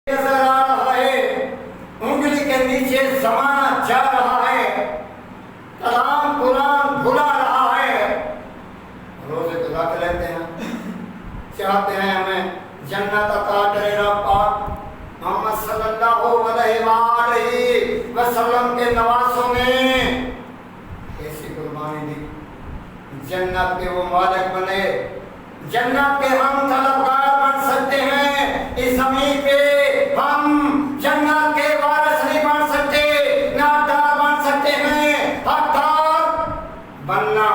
نظر آ رہا ہے، انگلی کے نیچے زمانہ جا رہا ہے، کلام قرآن بھلا رہا ہے، روزے کو رکھ لیتے ہیں، چاہتے ہیں ہمیں جنت عطا کرے رب پاک۔ محمد صلی اللہ علیہ وآلہ وسلم کے نواسوں نے ایسی قربانی دی، جنت کے وہ مالک بنے، جنت کے ہم طلبگار بن سکتے ہیں۔ اس زمین پہ ہم جنت کے وارث نہیں بن سکتے، نادار بن سکتے ہیں، حقدار بننا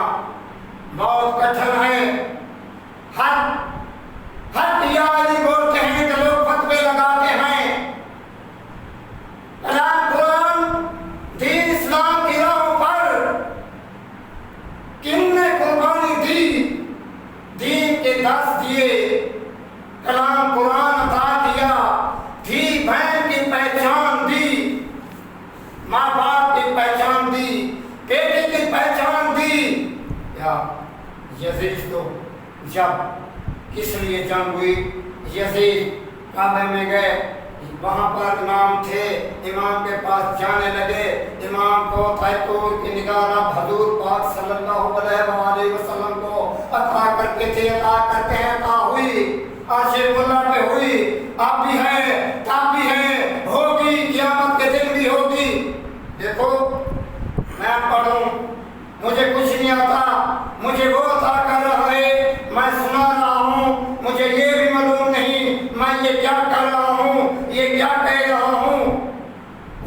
بہت کٹھن ہے۔ حق یادی بولتے ہیں کہ لوگ فتوے لگاتے ہیں، کلام قرآن دین اسلام کی راہ پر کن نے قربانی دی، دین کے درس دیے، کلام قرآن عطا کیا، دھی بہن کی پہچان دی، ماں باپ کی پہچان دی، بیٹے کی پہچان دی۔ یا یزید تو جب کس لیے جنگ ہوئی، یزید کعبے میں گئے، وہاں پر امام تھے، امام کے پاس جانے لگے، امام کو تیتور کی نگاہ حضور پاک صلی اللہ علیہ وآلہ وسلم کو عطا کرتے تھے، عطا کرتے ہیں، عطا ہوئی، عاشق اللہ پہ ہوئی، اب بھی ہے، تب بھی ہے، ہوگی، قیامت کے دن بھی ہوگی۔ دیکھو میں پڑھوں، مجھے کچھ نہیں آتا، مجھے وہ عطا کر رہا ہے، میں سنا رہا ہوں، مجھے یہ بھی معلوم نہیں میں یہ کیا کر رہا ہوں، یہ کیا کہہ رہا ہوں،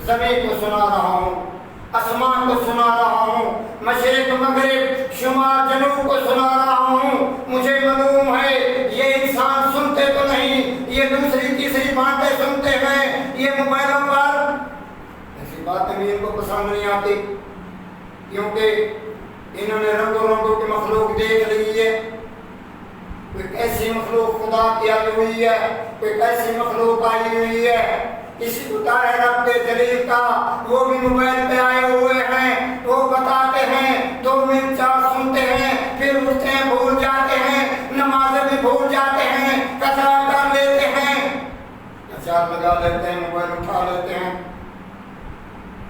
زمین کو سنا رہا ہوں، آسمان کو سنا رہا ہوں، مشرق مغرب شمال جنوب کو سنا رہا ہوں، مجھے معلوم ہے یہ انسان سنتے تو نہیں، یہ دوسری تیسری باتیں سنتے ہیں، یہ موبائلوں پر ایسی باتیں بھی ان کو پسند نہیں آتی، کیونکہ انہوں نے رنگوں رنگوں کی مخلوق دیکھ لی ہے، کوئی کیسی مخلوق خدا کی آئی ہوئی ہے، کوئی کیسی مخلوق آئی ہوئی ہے، کسی کو طاہر رب کے جلیل کا وہ بھی موبائل پہ آئے ہوئے ہیں، وہ بتاتے ہیں، 2 منٹ 4 سنتے ہیں، پھر اٹھتے ہیں بھول جاتے ہیں، نمازیں بھی بھول جاتے ہیں، کچرا کر لیتے ہیں، اچار لگا لیتے ہیں، موبائل اٹھا لیتے ہیں،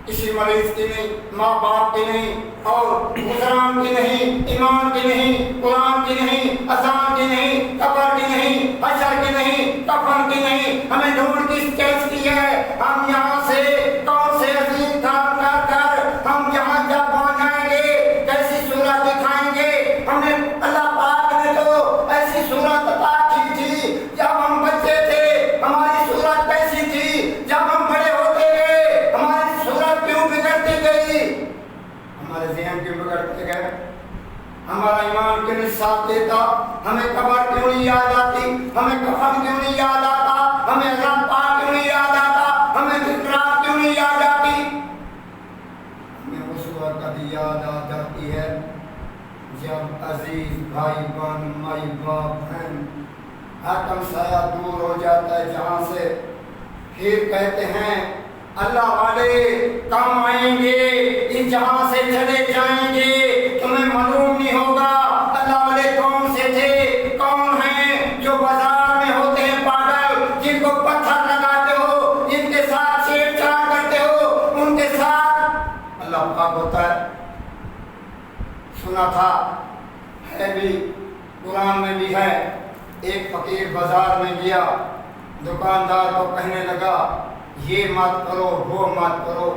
کسی مریض کی نہیں، ماں باپ کی نہیں، اور مسلمان کی نہیں، ایمان کی نہیں، قرآن کی نہیں، اذان کی نہیں، قبر کی نہیں، حشر کی نہیں، کفن کی نہیں، ہمیں ڈھونڈ کس چیز کی ہے؟ ہم یہاں سے کون سے عظیم کام کر کر ہم یہاں جب پہنچ جائیں گے، کیسی صورت دکھائیں گے؟ ہمیں اللہ پاک نے تو ایسی صورت عطا کی تھی جب ہم بچے تھے، ہماری صورت کیسی تھی، جب ہم بڑے ہوتے گئے ہماری صورت کیوں بگڑتی گئی، ہمارے ذہن کیوں بگڑتے گئے، ہمارا ایمان کیوں نہیں ساتھ دیتا، ہمیں قبر کیوں نہیں یاد آتی، ہمیں کفن کیوں نہیں یاد آتا، ہمیں عذاب پاک کیوں نہیں یاد آتا، ہمیں ذکرات کیوں نہیں یاد آتی، ہمیں اس وقت کبھی یاد آ جاتی ہے جب عزیز بھائی بہن مائی باپ بہن حکم سایہ دور ہو جاتا ہے جہاں سے، پھر کہتے ہیں اللہ والے کم آئیں گے، اس جہاں سے چلے جائیں گے، تمہیں معلوم نہیں ہوگا اللہ والے کون سے تھے، کون ہیں جو بازار میں ہوتے ہیں پاگل، جن کو پتھر لگاتے ہو، جن کے ساتھ چھیڑ چھاڑ کرتے ہو، ان کے ساتھ اللہ پاک ہوتا ہے۔ سنا تھا، ہے بھی، قرآن میں بھی ہے، ایک فقیر بازار میں گیا، دکاندار کو کہنے لگا یہ مت کرو وہ مت کرو،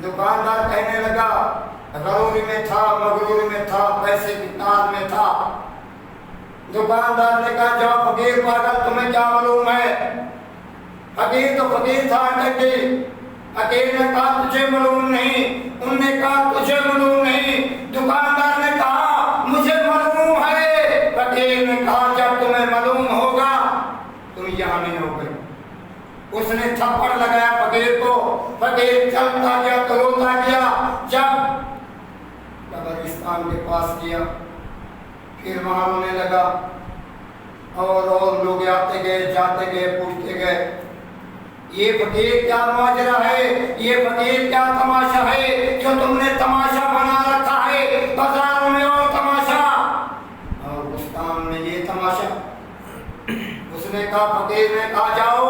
دکاندار کہنے لگا، غروری میں تھا، مغروری میں تھا، پیسے کی تار میں تھا، دکاندار نے کہا جاؤ فقیر پاگل تمہیں کیا معلوم ہے، فقیر تو فقیر تھا ٹھگی، فقیر نے کہا تجھے معلوم نہیں، ان نے کہا تجھے معلوم نہیں، دکاندار نے کہا مجھے معلوم ہے، فقیر نے کہا جب تمہیں معلوم ہوگا تم یہاں نہیں ہو گئے، اس نے تھپڑ لگایا فقیر کو، فقیر چلتا گیا تلوتا گیا، جب قبرستان کے پاس گیا پھر وہاں رونے لگا، اور لوگ آتے گئے جاتے گئے پوچھتے گئے یہ فقیر کیا ماجرا ہے، یہ فقیر کیا تماشا ہے جو تم نے تماشا بنا رکھا ہے، بازار میں اور تماشا اور بستان میں یہ تماشا۔ اس نے کہا فقیر نے کہا جاؤ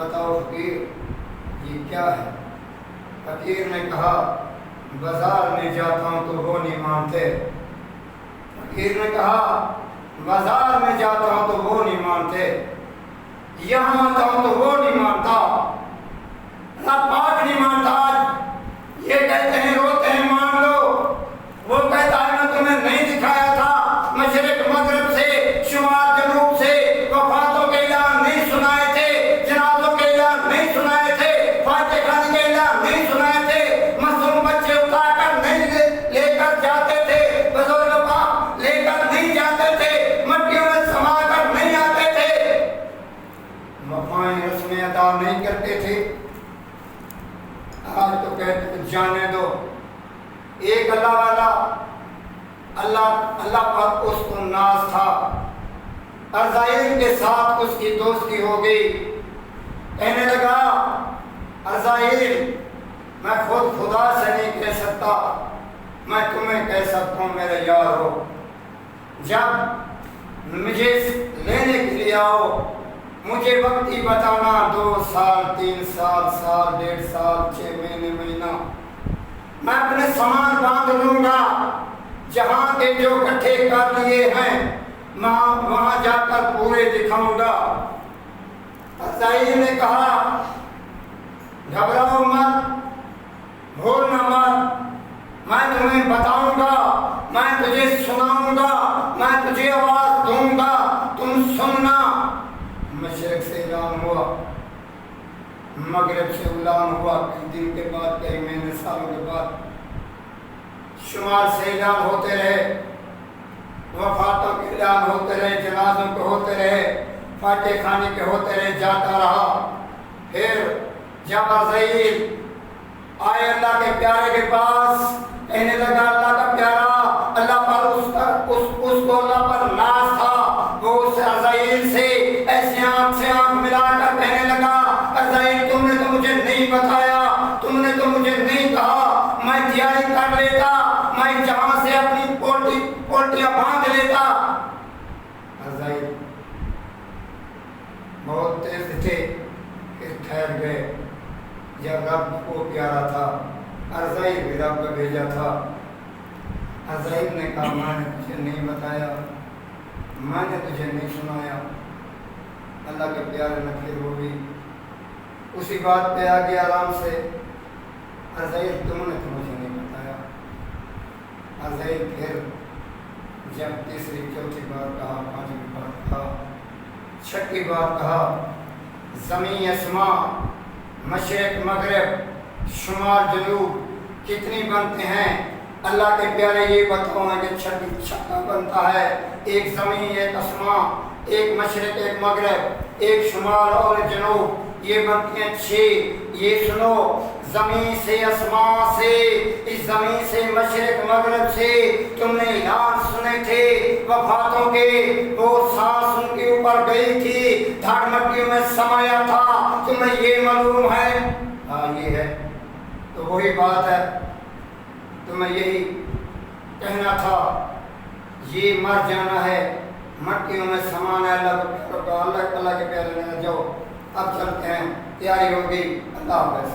بتاؤ فقیر یہ کیا ہے؟ فقیر نے کہا بازار میں جاتا ہوں تو وہ نہیں مانتے۔ فقیر نے کہا بازار میں جاتا ہوں تو وہ نہیں مانتے، یہاں آتا ہوں تو وہ نہیں مانتا، اللہ پاک نہیں مانتا۔ یہ کہتے ہیں روتے ہیں مان لو، وہ کہتا ہے میں تمہیں نہیں دکھایا تھا مشرق مغرب سے شمال جنوب سے وفاتوں کے اعلان نہیں سنائے تھے، جنازوں کے اعلان نہیں سنائے تھے، فاتح خانی کے اعلان نہیں سنائے تھے، معصوم بچے اٹھا کر نہیں لے کر جاتے تھے، بزرگ باپ لے کر نہیں جاتے تھے، مٹیوں میں سما کر نہیں آتے تھے، وفائیں رسمیں ادا نہیں کرتے تھے۔ آج تو کہتے جانے دو۔ ایک اللہ والا اللہ پر اس کو ناز تھا، عزائر کے ساتھ اس کی دوستی ہو گئی، کہنے لگا عزائر میں خود خدا سے نہیں کہہ سکتا، میں تمہیں کہہ سکتا ہوں میرے یار ہو، جب مجھے لینے کے لیے آؤ مجھے وقت ہی بتانا، 2 سال 3 سال سال 1.5 سال 6 مہینے مہینہ، میں اپنے سامان باندھ لوں گا، جہاں کے جو اکٹھے کر لیے ہیں وہاں جا کر پورے دکھاؤں گا۔ عزائر نے کہا گھبراؤ مت، بھولنا مت، میں تمہیں بتاؤں گا، میں تجھے سناؤں گا، میں تجھے آواز دوں گا، تم سننا۔ مشرق سے اعلان ہوا، مغرب سے اعلان ہوا، کئی دن کے بعد کئی مہینے سالوں کے بعد شمال سے اعلان ہوتے رہے، وفاتوں کے اعلان ہوتے رہے، جنازوں کے ہوتے رہے، فاتح خانی کے ہوتے رہے، جاتا رہا۔ پھر جب عزائر آئے اللہ کے پیارے کے پاس، کہنے لگا اللہ کا پیارا، اللہ پر اس کو اللہ پر ناز تھا، وہ اس عزائر سے ایسی آنکھ سے آنکھ ملا کر کہنے لگا عزائر تم نے تو مجھے نہیں بتایا، تم نے تو مجھے نہیں کہا، میں تیاری کر لیتا، میں جہاں سے اپنی پولٹیاں باندھ لیتا۔ عزائر بہت تیز تھے، پھر ٹھہر گئے۔ جب رب کو پیارا تھا، عزائر بھی رب کا بھیجا تھا۔ عزائر نے کہا میں نے تجھے نہیں بتایا، میں نے تجھے نہیں سنایا۔ اللہ کے پیارے نے پھر وہ بھی اسی بات پہ آ گیا آرام سے، عزائر تم نے تو مجھے نہیں بتایا۔ عزائر پھر جب تیسری چوتھی بار کہا، پانچویں بار کہا، چھٹی بار کہا، زمین آسمان مشرق مغرب شمال جنوب کتنی بنتے ہیں؟ اللہ کے پیارے یہ بتاؤں کہ چھٹا بنتا ہے، ایک زمین ایک آسمان، ایک مشرق ایک مغرب، ایک شمال اور جنوب، یہ بنتے ہیں 6۔ یہ سنو، زمین سے آسمان سے، اس زمین سے مشرق مغرب سے تم نے اعلان سنے تھے وفاتوں کے، وہ سانس ان کے اوپر گئی تھی، دھڑ مٹیوں میں سمایا تھا، تمہیں یہ معلوم ہے؟ ہاں یہ ہے۔ تو وہی بات ہے، تمہیں یہی کہنا تھا، یہ مر جانا ہے، مٹیوں میں سمانا ہے۔ اللہ کے پیارے نے جاؤ اب چلتے ہیں، تیاری ہوگی، اللہ حافظ۔